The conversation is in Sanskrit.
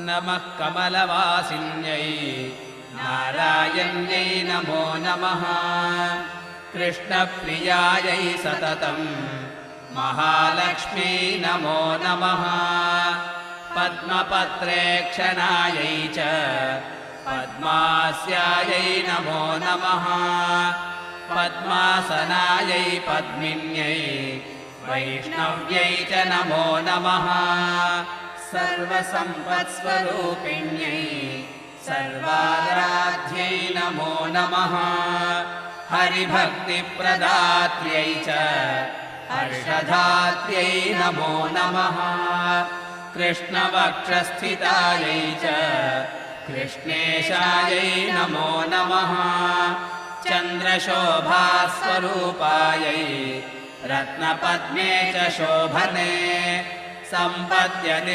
नमः कमलवासिन्यै नारायण्यै नमो नमः कृष्णप्रियायै सततम् महालक्ष्मी नमो नमः पद्मपत्रेक्षणायै च पद्मास्यायै नमो नमः पद्मासनायै पद्मिन्यै वैष्णव्यै च नमो नमः सर्वसम्पत्स्वरूपिण्यै सर्वाराध्यै नमो नमः हरिभक्तिप्रदात्र्यै च हर्षधात्र्यै नमो नमः कृष्णवक्षस्थितायै च कृष्णेशायै नमो नमः चन्द्रशोभास्वरूपायै रत्नपद्मे च शोभने सम्पद्यति